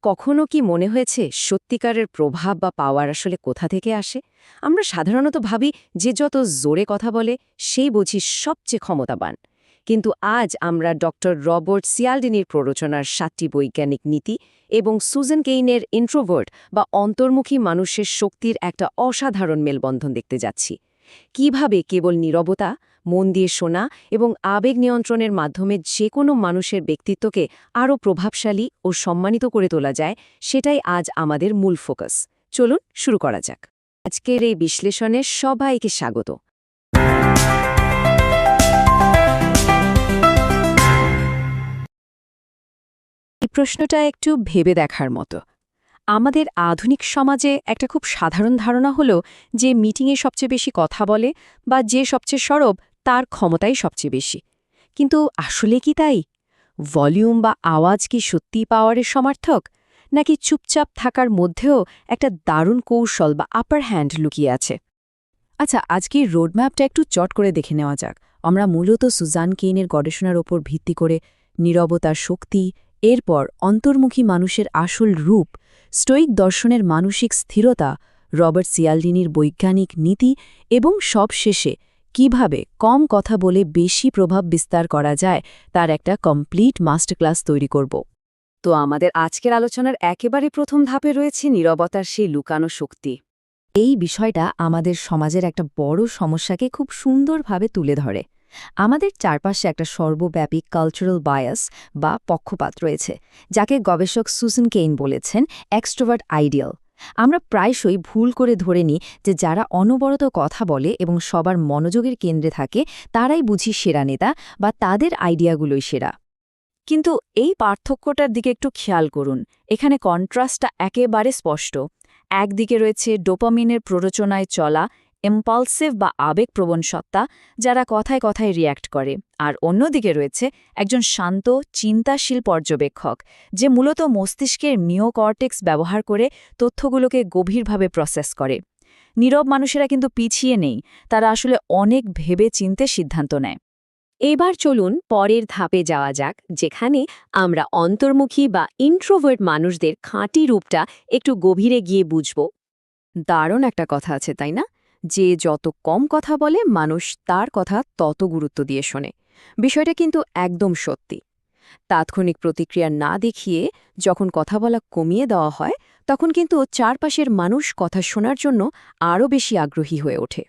কখনো কি মনে হয়েছে সত্যিকারের প্রভাব বা পাওয়ার আসলে কোথা থেকে আসে? আমরা সাধারণত ভাবি যে যত জোরে কথা বলে সেই বুঝি সবচেয়ে ক্ষমতাবান। কিন্তু আজ আমরা ডক্টর রবার্ট সিয়ালডিনির প্ররোচনার ৭টি বৈজ্ঞানিক নীতি এবং সুজেন কেইনের ইন্ট্রোভার্ট বা অন্তর্মুখী মানুষের শক্তির একটা অসাধারণ মেলবন্ধন দেখতে যাচ্ছি। কিভাবে কেবল নীরবতা, মন দিয়ে শোনা এবং আবেগ নিয়ন্ত্রণের মাধ্যমে যে কোনো মানুষের ব্যক্তিত্বকে আরও প্রভাবশালী ও সম্মানিত করে তোলা যায়, সেটাই আজ আমাদের মূল ফোকাস। চলুন শুরু করা যাক। আজকের এই বিশ্লেষণে সবাইকে স্বাগত। এই প্রশ্নটা একটু ভেবে দেখার মতো। আমাদের আধুনিক সমাজে একটা খুব সাধারণ ধারণা হলো যে মিটিংয়ে সবচেয়ে বেশি কথা বলে বা যে সবচেয়ে সরব তার ক্ষমতাই সবচেয়ে বেশি। কিন্তু আসলে কি তাই? ভলিউম বা আওয়াজ কি সত্যিই পাওয়ারের সমার্থক, নাকি চুপচাপ থাকার মধ্যেও একটা দারুণ কৌশল বা আপার হ্যান্ড লুকিয়ে আছে? আচ্ছা, আজকে রোডম্যাপটা একটু চট করে দেখে নেওয়া যাক। আমরা মূলত সুজান কেইনের গবেষণার ওপর ভিত্তি করে নীরবতার শক্তি, এরপর অন্তর্মুখী মানুষের আসল রূপ, স্টোয়িক দর্শনের মানসিক স্থিরতা, রবার্ট সিয়ালডিনির বৈজ্ঞানিক নীতি এবং সবশেষে কিভাবে কম কথা বলে বেশি প্রভাব বিস্তার করা যায় তার একটা কমপ্লিট মাস্টার ক্লাস তৈরি করব। তো আমাদের আজকের আলোচনার একেবারে প্রথম ধাপে রয়েছে নীরবতার সেই লুকানো শক্তি। এই বিষয়টা আমাদের সমাজের একটা বড় সমস্যাকে খুব সুন্দরভাবে তুলে ধরে। আমাদের চারপাশে একটা সর্বব্যাপী কালচারাল বায়াস বা পক্ষপাত রয়েছে, যাকে গবেষক সুজান কেইন বলেছেন এক্সট্রোভার্ট আইডিয়াল। আমরা প্রায়শই ভুল করে ধরে নিই যে যারা অনবরত কথা বলে এবং সবার মনোযোগের কেন্দ্রে থাকে তারাই বুঝি সেরা নেতা বা তাদের আইডিয়াগুলোই সেরা। কিন্তু এই পার্থক্যটার দিকে একটু খেয়াল করুন। এখানে কন্ট্রাস্টটা একেবারে স্পষ্ট। একদিকে রয়েছে ডোপামিনের প্ররোচনায় চলা ইম্পালসিভ বা আবেগপ্রবণ সত্তা, যারা কথায় কথায় রিয়্যাক্ট করে, আর অন্যদিকে রয়েছে একজন শান্ত চিন্তাশীল পর্যবেক্ষক, যে মূলত মস্তিষ্কের নিওকর্টেক্স ব্যবহার করে তথ্যগুলোকে গভীরভাবে প্রসেস করে। নীরব মানুষেরা কিন্তু পিছিয়ে নেই, তারা আসলে অনেক ভেবে চিন্তে সিদ্ধান্ত নেয়। এবার চলুন পরের ধাপে যাওয়া যাক, যেখানে আমরা অন্তর্মুখী বা ইন্ট্রোভার্ট মানুষদের খাঁটি রূপটা একটু গভীরে গিয়ে বুঝব। দারুণ একটা কথা আছে, তাই না? যে যত কম কথা বলে মানুষ তার কথা তত গুরুত্ব দিয়ে শোনে। বিষয়টা কিন্তু একদম সত্যি। তাৎক্ষণিক প্রতিক্রিয়া না দেখিয়ে যখন কথা বলা কমিয়ে দেওয়া হয়, তখন কিন্তু চারপাশের মানুষ কথা শোনার জন্য আরও বেশি আগ্রহী হয়ে ওঠে।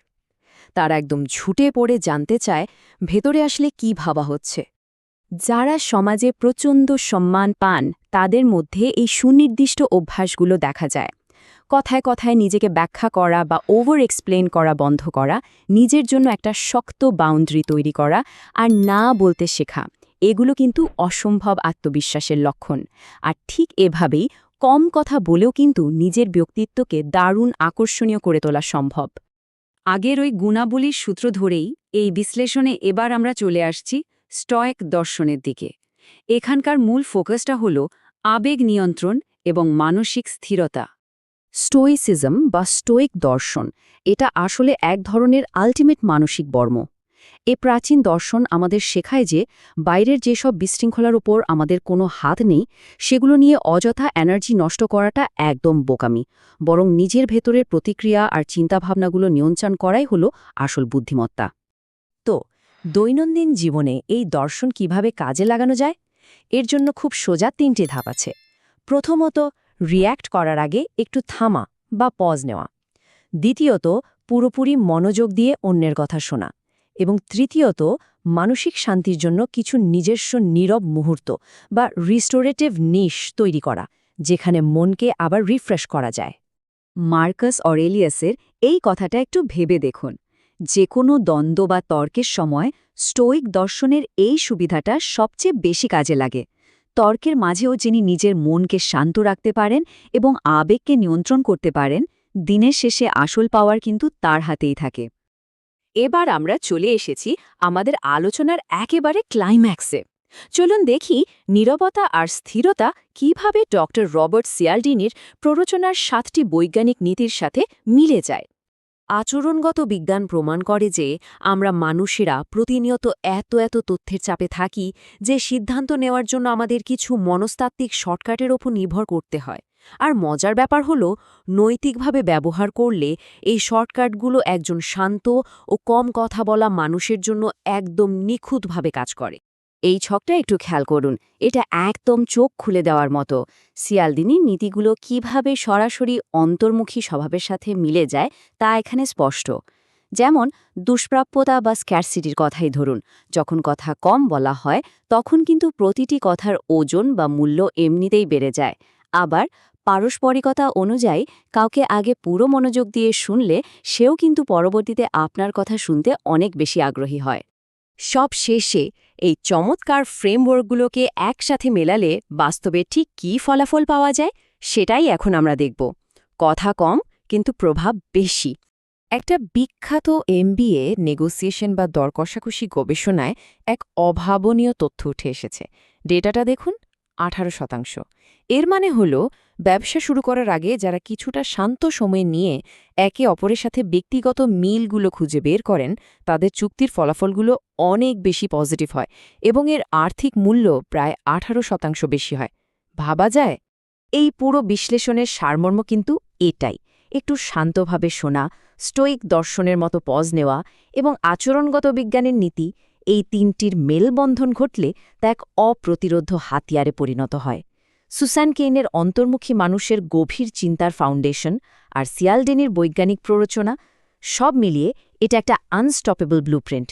তারা একদম ঝুটে পড়ে জানতে চায় ভেতরে আসলে কি ভাবা হচ্ছে। যারা সমাজে প্রচণ্ড সম্মান পান তাদের মধ্যে এই সুনির্দিষ্ট অভ্যাসগুলো দেখা যায়। কথায় কথায় নিজেকে ব্যাখ্যা করা বা ওভার এক্সপ্লেন করা বন্ধ করা, নিজের জন্য একটা শক্ত বাউন্ডারি তৈরি করা আর না বলতে শেখা, এগুলো কিন্তু অসম্ভব আত্মবিশ্বাসের লক্ষণ। আর ঠিক এভাবেই কম কথা বলেও কিন্তু নিজের ব্যক্তিত্বকে দারুণ আকর্ষণীয় করে তোলা সম্ভব। আগের ওই গুণাবলীর সূত্র ধরেই এই বিশ্লেষণে এবার আমরা চলে আসছি স্টয়েক দর্শনের দিকে। এখানকার মূল ফোকাসটা হল আবেগ নিয়ন্ত্রণ এবং মানসিক স্থিরতা। স্টোইসিজম বা স্টোইক দর্শন, এটা আসলে এক ধরনের আল্টিমেট মানসিক বর্ম। এ প্রাচীন দর্শন আমাদের শেখায় যে বাইরের যেসব বিশৃঙ্খলার উপর আমাদের কোনো হাত নেই, সেগুলো নিয়ে অযথা এনার্জি নষ্ট করাটা একদম বোকামি, বরং নিজের ভেতরের প্রতিক্রিয়া আর চিন্তাভাবনাগুলো নিয়ন্ত্রণ করাই হলো আসল বুদ্ধিমত্তা। তো দৈনন্দিন জীবনে এই দর্শন কিভাবে কাজে লাগানো যায়? এর জন্য খুব সোজা ৩টে ধাপ আছে। প্রথমত, রিয়্যাক্ট করার আগে একটু থামা বা পজ নেওয়া। দ্বিতীয়ত, পুরোপুরি মনোযোগ দিয়ে অন্যের কথা শোনা। এবং তৃতীয়ত, মানসিক শান্তির জন্য কিছু নিজস্ব নীরব মুহূর্ত বা রিস্টোরেটিভ নিশ তৈরি করা, যেখানে মনকে আবার রিফ্রেশ করা যায়। মার্কাস অরেলিয়াসের এই কথাটা একটু ভেবে দেখুন। যে কোনো দ্বন্দ্ব বা তর্কের সময় স্টোইক দর্শনের এই সুবিধাটা সবচেয়ে বেশি কাজে লাগে। তর্কের মাঝেও যিনি নিজের মনকে শান্ত রাখতে পারেন এবং আবেগকে নিয়ন্ত্রণ করতে পারেন, দিনের শেষে আসল পাওয়ার কিন্তু তার হাতেই থাকে। এবার আমরা চলে এসেছি আমাদের আলোচনার একেবারে ক্লাইম্যাক্সে। চলুন দেখি নীরবতা আর স্থিরতা কিভাবে ডক্টর রবার্ট সিয়ালডিনির প্ররোচনার ৭টি বৈজ্ঞানিক নীতির সাথে মিলে যায়। আচরণগত বিজ্ঞান প্রমাণ করে যে আমরা মানুষেরা প্রতিনিয়ত এত তথ্যের চাপে থাকি যে সিদ্ধান্ত নেওয়ার জন্য আমাদের কিছু মনস্তাত্ত্বিক শর্টকাটের ওপর নির্ভর করতে হয়। আর মজার ব্যাপার হলো, নৈতিকভাবে ব্যবহার করলে এই শর্টকাটগুলো একজন শান্ত ও কম কথা বলা মানুষের জন্য একদম নিখুঁতভাবে কাজ করে। এই ছকটা একটু খেয়াল করুন, এটা একদম চোখ খুলে দেওয়ার মতো। সিয়ালদিনীর নীতিগুলো কিভাবে সরাসরি অন্তর্মুখী স্বভাবের সাথে মিলে যায় তা এখানে স্পষ্ট। যেমন দুষ্প্রাপ্যতা বা স্ক্যারসিটির কথাই ধরুন, যখন কথা কম বলা হয় তখন কিন্তু প্রতিটি কথার ওজন বা মূল্য এমনিতেই বেড়ে যায়। আবার পারস্পরিকতা অনুযায়ী কাউকে আগে পুরো মনোযোগ দিয়ে শুনলে সেও কিন্তু পরবর্তীতে আপনার কথা শুনতে অনেক বেশি আগ্রহী হয়। সব শেষে এই চমৎকার ফ্রেমওয়ার্কগুলোকে একসাথে মেলালে বাস্তবে ঠিক কী ফলাফল পাওয়া যায় সেটাই এখন আমরা দেখব। কথা কম কিন্তু প্রভাব বেশি। একটা বিখ্যাত MBA নেগোসিয়েশন বা দর কষাকষি গবেষণায় এক অভাবনীয় তথ্য উঠে এসেছে। ডেটাটা দেখুন, 18%। এর মানে হলো, ব্যবসা শুরু করার আগে যারা কিছুটা শান্ত সময় নিয়ে একে অপরের সাথে ব্যক্তিগত মিলগুলো খুঁজে বের করেন, তাদের চুক্তির ফলাফলগুলো অনেক বেশি পজিটিভ হয় এবং এর আর্থিক মূল্য প্রায় 18% বেশি হয়। ভাবা যায়? এই পুরো বিশ্লেষণের সারমর্ম কিন্তু এটাই। একটু শান্তভাবে শোনা, স্টোইক দর্শনের মতো পজ নেওয়া এবং আচরণগত বিজ্ঞানের নীতি, এই তিনটির মেলবন্ধন ঘটলে তা এক অপ্রতিরোধ্য হাতিয়ারে পরিণত হয়। সুসান কেইনের অন্তর্মুখী মানুষের গভীর চিন্তার ফাউন্ডেশন আর সিয়ালডেনির বৈজ্ঞানিক প্ররোচনা, সব মিলিয়ে এটা একটা আনস্টপেবল ব্লুপ্রিন্ট।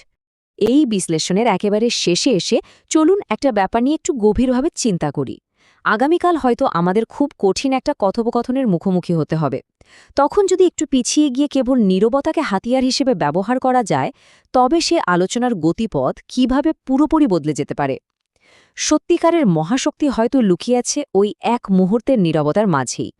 এই বিশ্লেষণের একেবারে শেষে এসে চলুন একটা ব্যাপার নিয়ে একটু গভীরভাবে চিন্তা করি। আগামীকাল হয়তো আমাদের খুব কঠিন একটা কথোপকথনের মুখোমুখি হতে হবে। তখন যদি একটু পিছিয়ে গিয়ে কেবল নীরবতাকে হাতিয়ার হিসেবে ব্যবহার করা যায়, তবে সে আলোচনার গতিপথ কিভাবে পুরোপুরি বদলে যেতে পারে। সত্যিকারের মহাশক্তি হয়তো লুকিয়ে আছে ওই এক মুহূর্তের নীরবতার মাঝেই।